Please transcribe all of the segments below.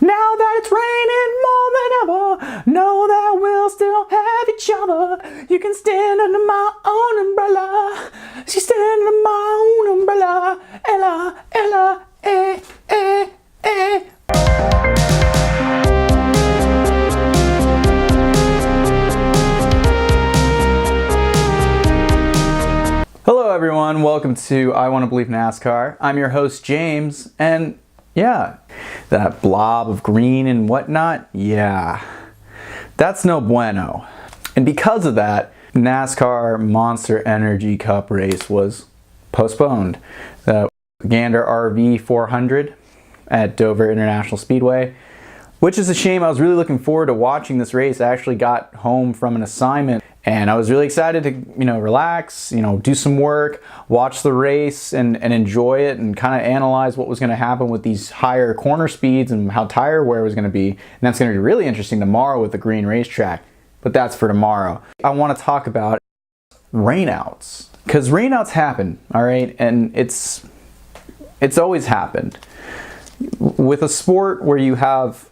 Now that it's raining more than ever, know that we'll still have each other. You can stand under my own umbrella. She stand under my own umbrella. Ella, Ella, eh, eh, eh. Hello everyone, welcome to I Want to Believe NASCAR. I'm your host James, and yeah, that blob of green and whatnot, yeah, that's no bueno. And because of that, NASCAR Monster Energy Cup race was postponed. The Gander RV 400 at Dover International Speedway, which is a shame. I was really looking forward to watching this race. I actually got home from an assignment and I was really excited to, relax, do some work, watch the race and enjoy it and kind of analyze what was going to happen with these higher corner speeds and how tire wear was going to be. And that's going to be really interesting tomorrow with the green racetrack, but that's for tomorrow. I want to talk about rainouts, because rainouts happen, all right? And it's always happened. With a sport where you have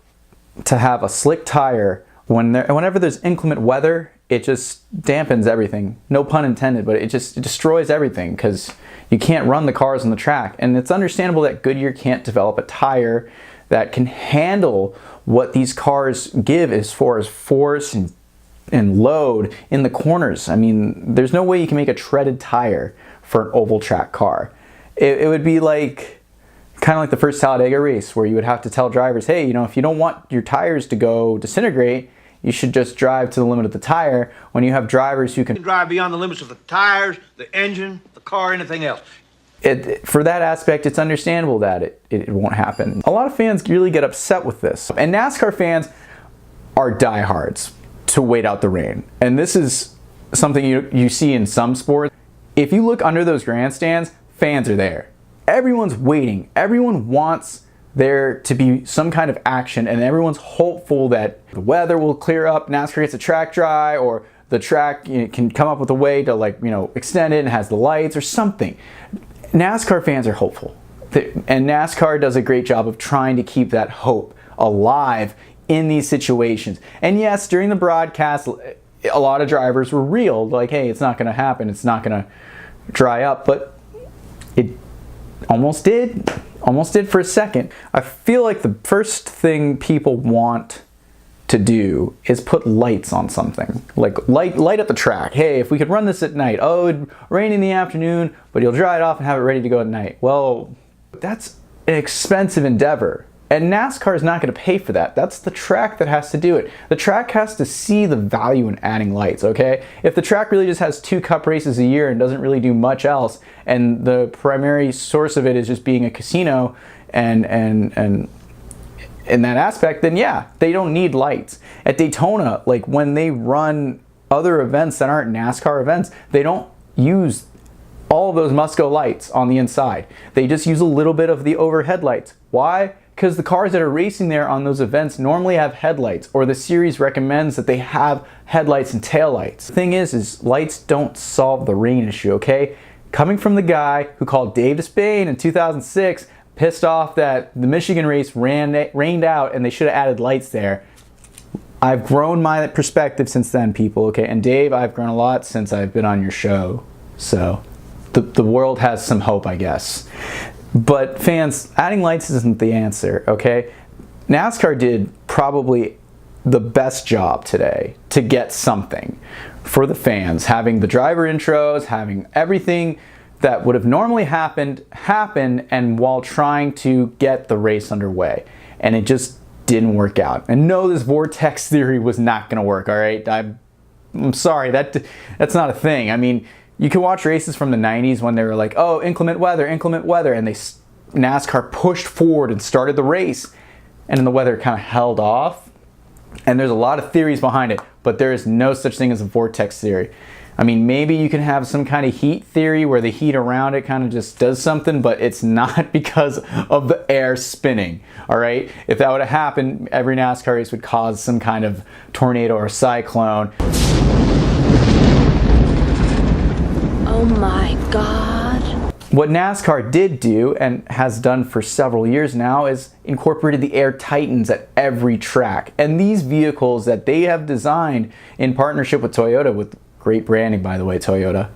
to have a slick tire, whenever there's inclement weather, it just dampens everything. No pun intended, but it destroys everything because you can't run the cars on the track. And it's understandable that Goodyear can't develop a tire that can handle what these cars give as far as force and load in the corners. I mean, there's no way you can make a treaded tire for an oval track car. It would be like kind of like the first Talladega race where you would have to tell drivers, hey, if you don't want your tires to go disintegrate, you should just drive to the limit of the tire, when you have drivers who can drive beyond the limits of the tires, the engine, the car, anything else. For that aspect, it's understandable that it won't happen. A lot of fans really get upset with this. And NASCAR fans are diehards to wait out the rain. And this is something you see in some sports. If you look under those grandstands, fans are there. Everyone's waiting. Everyone wants there to be some kind of action, and everyone's hopeful that the weather will clear up, NASCAR gets the track dry, or the track can come up with a way to extend it and has the lights or something. NASCAR fans are hopeful, and NASCAR does a great job of trying to keep that hope alive in these situations. And yes, during the broadcast, a lot of drivers were reeled, like, hey, it's not going to happen, it's not going to dry up, but it almost did for a second. I feel like the first thing people want to do is put lights on something. Like light up the track. Hey, if we could run this at night. Oh, it'd rain in the afternoon, but you'll dry it off and have it ready to go at night. Well, that's an expensive endeavor. And NASCAR is not going to pay for that. That's the track that has to do it. The track has to see the value in adding lights, okay? If the track really just has 2 cup races a year and doesn't really do much else, and the primary source of it is just being a casino and in that aspect, then yeah, they don't need lights. At Daytona, like when they run other events that aren't NASCAR events, they don't use all of those Musco lights on the inside. They just use a little bit of the overhead lights. Why? Because the cars that are racing there on those events normally have headlights, or the series recommends that they have headlights and taillights. The thing is lights don't solve the rain issue, okay? Coming from the guy who called Dave Despain in 2006, pissed off that the Michigan race rained out and they should have added lights there. I've grown my perspective since then, people, okay? And Dave, I've grown a lot since I've been on your show. So the world has some hope, I guess. But fans, adding lights isn't the answer, okay? NASCAR did probably the best job today to get something for the fans, having the driver intros, having everything that would have normally happened happen, and while trying to get the race underway. And it just didn't work out. And no, this vortex theory was not going to work, all right? I'm sorry, that's not a thing. I mean, you can watch races from the 90s when they were like, oh, inclement weather, and NASCAR pushed forward and started the race, and then the weather kind of held off. And there's a lot of theories behind it, but there is no such thing as a vortex theory. I mean, maybe you can have some kind of heat theory where the heat around it kind of just does something, but it's not because of the air spinning, all right? If that would have happened, every NASCAR race would cause some kind of tornado or cyclone. Oh my God. What NASCAR did do, and has done for several years now, is incorporated the Air Titans at every track. And these vehicles that they have designed in partnership with Toyota, with great branding by the way, Toyota,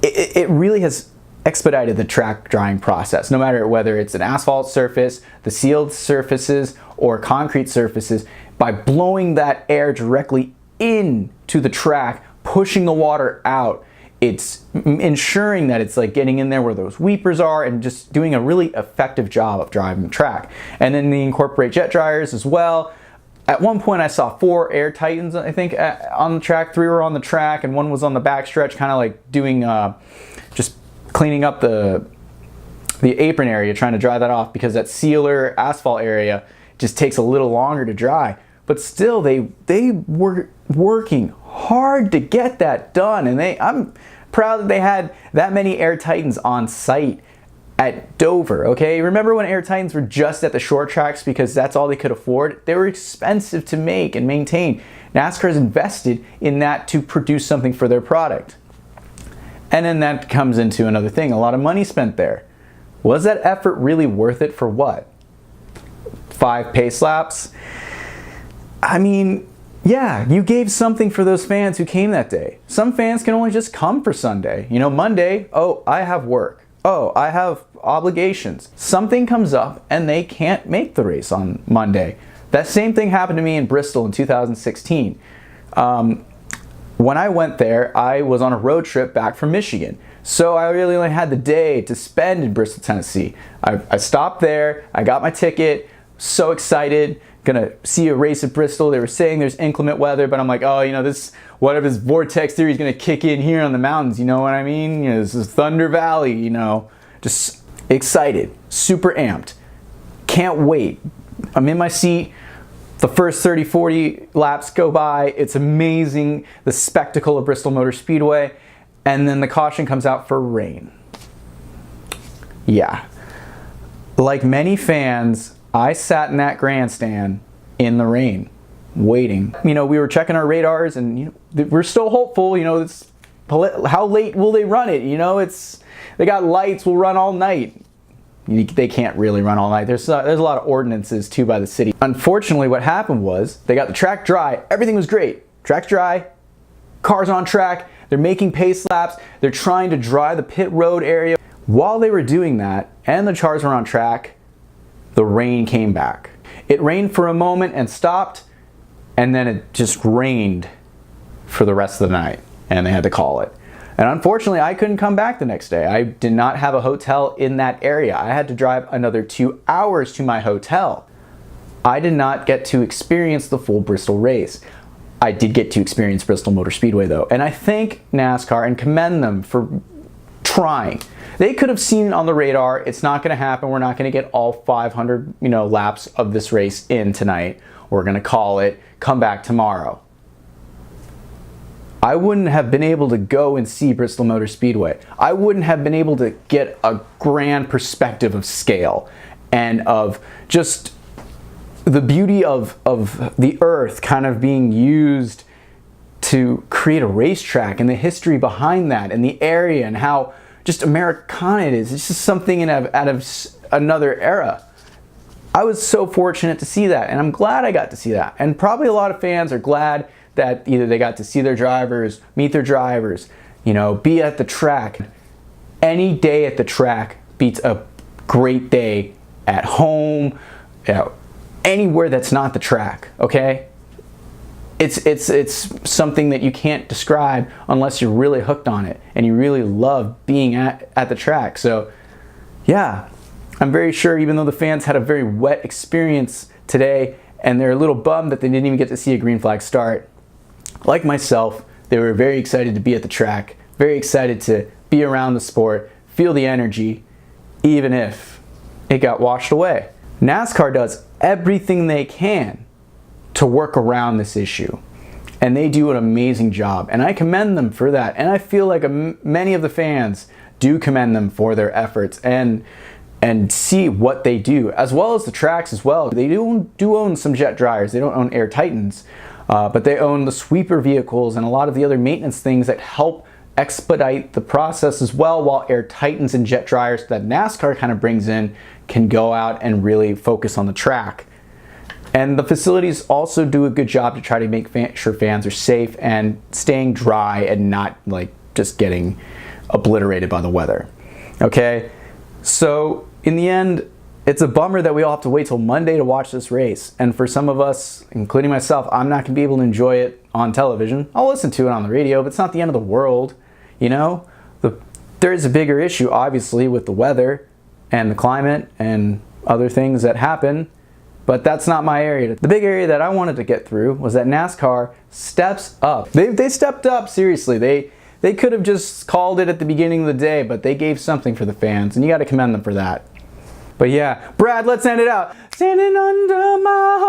it really has expedited the track drying process. No matter whether it's an asphalt surface, the sealed surfaces, or concrete surfaces, by blowing that air directly into the track, pushing the water out, it's ensuring that it's like getting in there where those weepers are and just doing a really effective job of driving the track. And then they incorporate jet dryers as well. At one point I saw 4 Air Titans, I think, on the track. 3 were on the track and 1 was on the backstretch, kind of like doing, just cleaning up the apron area, trying to dry that off, because that sealer asphalt area just takes a little longer to dry. But still, they were working hard to get that done, and I'm proud that they had that many Air Titans on site at Dover, okay? Remember when Air Titans were just at the short tracks because that's all they could afford? They were expensive to make and maintain. NASCAR's invested in that to produce something for their product. And then that comes into another thing, a lot of money spent there. Was that effort really worth it for what? 5 pace laps? I mean, yeah, you gave something for those fans who came that day. Some fans can only just come for Sunday. You know, Monday, oh, I have work. Oh, I have obligations. Something comes up and they can't make the race on Monday. That same thing happened to me in Bristol in 2016. When I went there, I was on a road trip back from Michigan. So I really only had the day to spend in Bristol, Tennessee. I stopped there, I got my ticket, so excited, gonna see a race at Bristol. They were saying there's inclement weather, but I'm like, oh, you know, whatever this vortex theory is gonna kick in here on the mountains, you know what I mean? You know, this is Thunder Valley, you know, just excited, super amped, can't wait. I'm in my seat. The first 30, 40 laps go by. It's amazing, the spectacle of Bristol Motor Speedway. And then the caution comes out for rain. Yeah. Like many fans, I sat in that grandstand in the rain, waiting. You know, we were checking our radars and, you know, we're still hopeful, you know, how late will they run it? You know, they got lights, we'll run all night. They can't really run all night. There's a lot of ordinances too by the city. Unfortunately, what happened was they got the track dry. Everything was great. Track's dry, cars on track, they're making pace laps, they're trying to dry the pit road area. While they were doing that and the cars were on track, the rain came back. It rained for a moment and stopped, and then it just rained for the rest of the night, and they had to call it. And unfortunately, I couldn't come back the next day. I did not have a hotel in that area. I had to drive another 2 hours to my hotel. I did not get to experience the full Bristol race. I did get to experience Bristol Motor Speedway though, and I thank NASCAR and commend them for trying. They could have seen on the radar, it's not gonna happen, we're not gonna get all 500, you know, laps of this race in tonight. We're gonna call it, come back tomorrow. I wouldn't have been able to go and see Bristol Motor Speedway. I wouldn't have been able to get a grand perspective of scale and of just the beauty of the earth kind of being used to create a racetrack and the history behind that and the area and how just Americana it is. It's just something out of another era. I was so fortunate to see that, and I'm glad I got to see that. And probably a lot of fans are glad that either they got to see their drivers, meet their drivers, you know, be at the track. Any day at the track beats a great day at home, you know, anywhere that's not the track, okay? It's something that you can't describe unless you're really hooked on it and you really love being at the track. So yeah, I'm very sure even though the fans had a very wet experience today and they're a little bummed that they didn't even get to see a green flag start, like myself, they were very excited to be at the track, very excited to be around the sport, feel the energy, even if it got washed away. NASCAR does everything they can to work around this issue, and they do an amazing job, and I commend them for that. And I feel like many of the fans do commend them for their efforts and see what they do, as well as the tracks as well. They do own some jet dryers. They don't own Air Titans, but they own the sweeper vehicles and a lot of the other maintenance things that help expedite the process as well, while air tightens and jet dryers that NASCAR kind of brings in can go out and really focus on the track. And the facilities also do a good job to try to make sure fans are safe and staying dry and not like just getting obliterated by the weather. Okay, so in the end, it's a bummer that we all have to wait till Monday to watch this race. And for some of us, including myself, I'm not going to be able to enjoy it on television. I'll listen to it on the radio, but it's not the end of the world. You know, there is a bigger issue, obviously, with the weather and the climate and other things that happen, but that's not my area. The big area that I wanted to get through was that NASCAR steps up. They stepped up, seriously. They could have just called it at the beginning of the day, but they gave something for the fans, and you got to commend them for that. But yeah, Brad, let's end it out. Standing under my